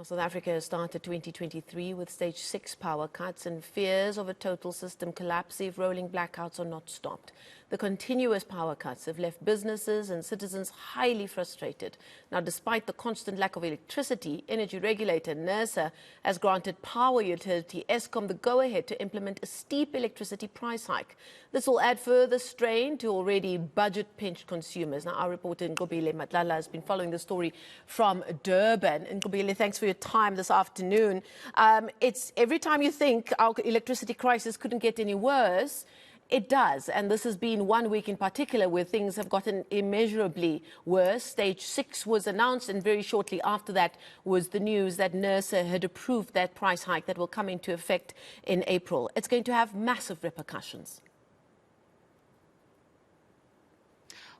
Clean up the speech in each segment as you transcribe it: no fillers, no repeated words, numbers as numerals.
South Africa has started 2023 with stage 6 power cuts and fears of a total system collapse if rolling blackouts are not stopped. The continuous power cuts have left businesses and citizens highly frustrated. Now, despite the constant lack of electricity, energy regulator NERSA has granted power utility Eskom the go-ahead to implement a steep electricity price hike. This will add further strain to already budget-pinched consumers. Now, our reporter Nqobile Madlala has been following the story from Durban. Nqobile, thanks for your time this afternoon. It's every time you think our electricity crisis couldn't get any worse, it does, and this has been 1 week in particular where things have gotten immeasurably worse. Stage 6 was announced, and very shortly after that was the news that NERSA had approved that price hike that will come into effect in April. It's going to have massive repercussions.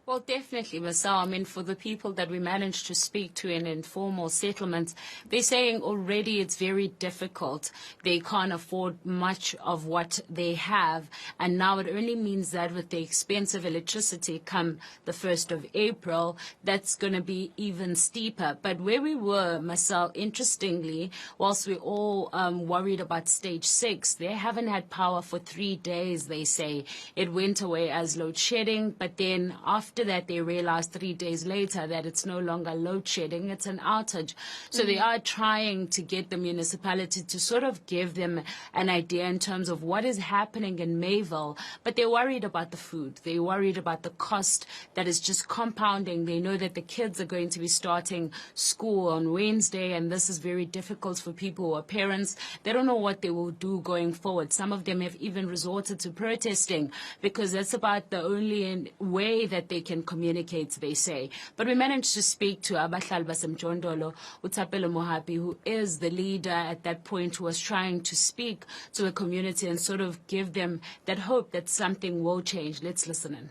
Well, definitely, Masao. I mean, for the people that we managed to speak to in informal settlements, they're saying already it's very difficult. They can't afford much of what they have. And now it only means that with the expensive electricity come the 1st of April, that's going to be even steeper. But where we were, Masao, interestingly, whilst we're all worried about stage 6, they haven't had power for 3 days, they say. It went away as load shedding, but then after that they realized 3 days later that it's no longer load shedding, it's an outage. So they are trying to get the municipality to sort of give them an idea in terms of what is happening in Mayville, but they're worried about the food. They're worried about the cost that is just compounding. They know that the kids are going to be starting school on Wednesday, and this is very difficult for people who are parents. They don't know what they will do going forward. Some of them have even resorted to protesting because that's about the only way that they can communicate, they say. But we managed to speak to Abahlali baseMjondolo, Utapelo Mohapi, who is the leader at that point, who was trying to speak to the community and sort of give them that hope that something will change. Let's listen in.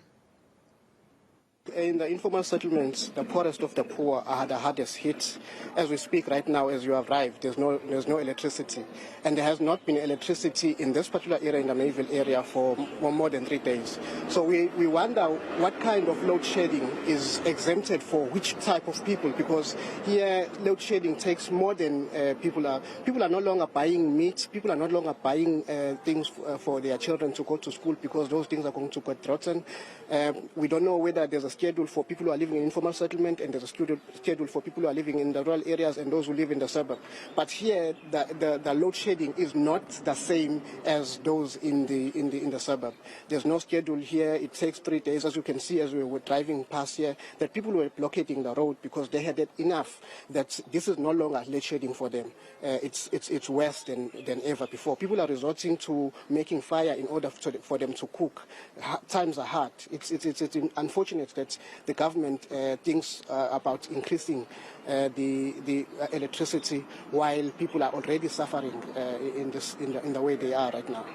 In the informal settlements, the poorest of the poor are the hardest hit. As we speak right now, as you arrived, there's no electricity. And there has not been electricity in this particular area, in the Mayville area, for more than 3 days. So we wonder what kind of load shedding is exempted for which type of people, because here load shedding takes more than people are no longer buying meat, people are no longer buying things for their children to go to school because those things are going to get rotten. We don't know whether there's a schedule for people who are living in informal settlement, and there's a schedule for people who are living in the rural areas and those who live in the suburb. But here, the load shedding is not the same as those in the suburb. There's no schedule here. It takes 3 days, as you can see as we were driving past here, that people were blockading the road because they had enough that this is no longer load shedding for them. It's worse than ever before. People are resorting to making fire in order for them to cook. Times are hard. It's unfortunate that the government thinks about increasing the electricity while people are already suffering in the way they are right now.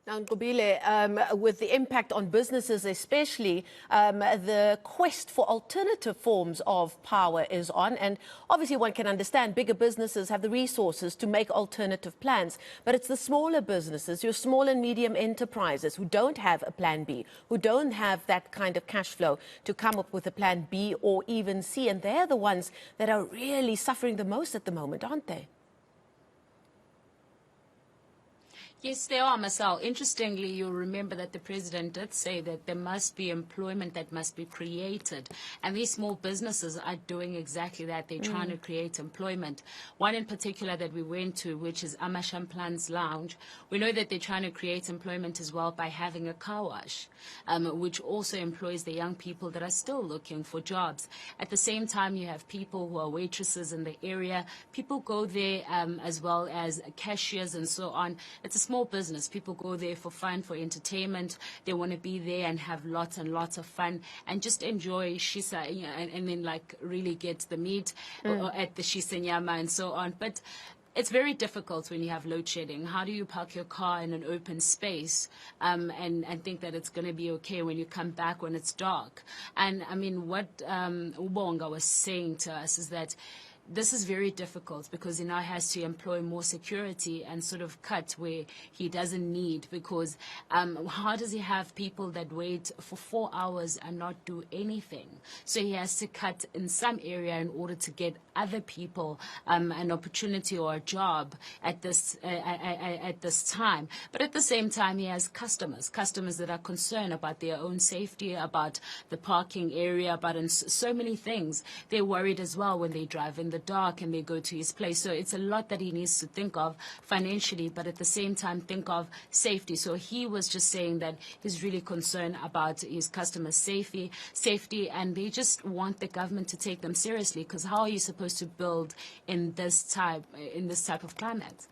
Now, Nqobile, with the impact on businesses especially, the quest for alternative forms of power is on. And obviously one can understand bigger businesses have the resources to make alternative plans. But it's the smaller businesses, your small and medium enterprises, who don't have a plan B, who don't have that kind of cash flow to come up with a plan B or even C. And they're the ones that are really suffering the most at the moment, aren't they? Yes, they are, Masao. Interestingly, you'll remember that the president did say that there must be employment that must be created. And these small businesses are doing exactly that. They're trying to create employment. One in particular that we went to, which is Amashamplan's Lounge, we know that they're trying to create employment as well by having a car wash, which also employs the young people that are still looking for jobs. At the same time, you have people who are waitresses in the area. People go there as well as cashiers and so on. It's a small business. People go there for fun, for entertainment. They want to be there and have lots and lots of fun and just enjoy shisa, you know, and then like really get the meat at the shisa nyama and so on. But it's very difficult when you have load shedding. How do you park your car in an open space and think that it's going to be okay when you come back when it's dark? And I mean, what Ubonga was saying to us is that this is very difficult because he now has to employ more security and sort of cut where he doesn't need, because how does he have people that wait for 4 hours and not do anything? So he has to cut in some area in order to get other people an opportunity or a job at this time. But at the same time, he has customers that are concerned about their own safety, about the parking area, about so many things. They're worried as well when they drive in the dark and they go to his place. So it's a lot that he needs to think of financially, but at the same time think of safety. So he was just saying that he's really concerned about his customers' safety, and they just want the government to take them seriously, because how are you supposed to build in this type of climate?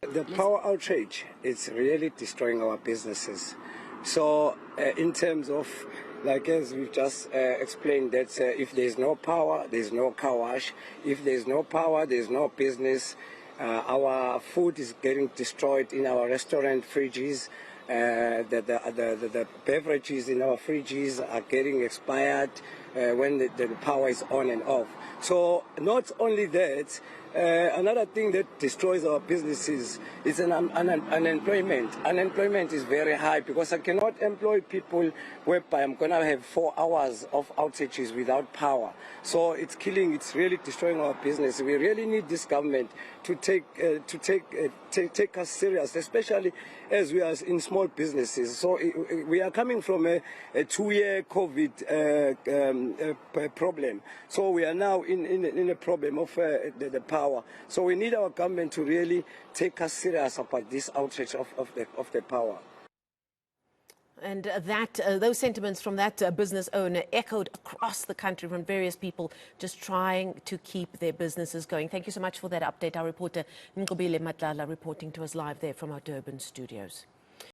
The power outrage is really destroying our businesses. So in terms of, like as we've just explained, that if there's no power, there's no car wash. If there's no power, there's no business. Our food is getting destroyed in our restaurant fridges. The beverages in our fridges are getting expired when the power is on and off. So not only that, another thing that destroys our businesses is unemployment. Unemployment is very high because I cannot employ people whereby I'm going to have 4 hours of outages without power. So it's really destroying our business. We really need this government to take us serious, especially as we are in small businesses. So we are coming from a 2-year COVID problem. So we are now in a problem of the power. So we need our government to really take us serious about this outrage of the power. And those sentiments from that business owner echoed across the country from various people just trying to keep their businesses going. Thank you so much for that update. Our reporter Nqobile Madlala reporting to us live there from our Durban studios.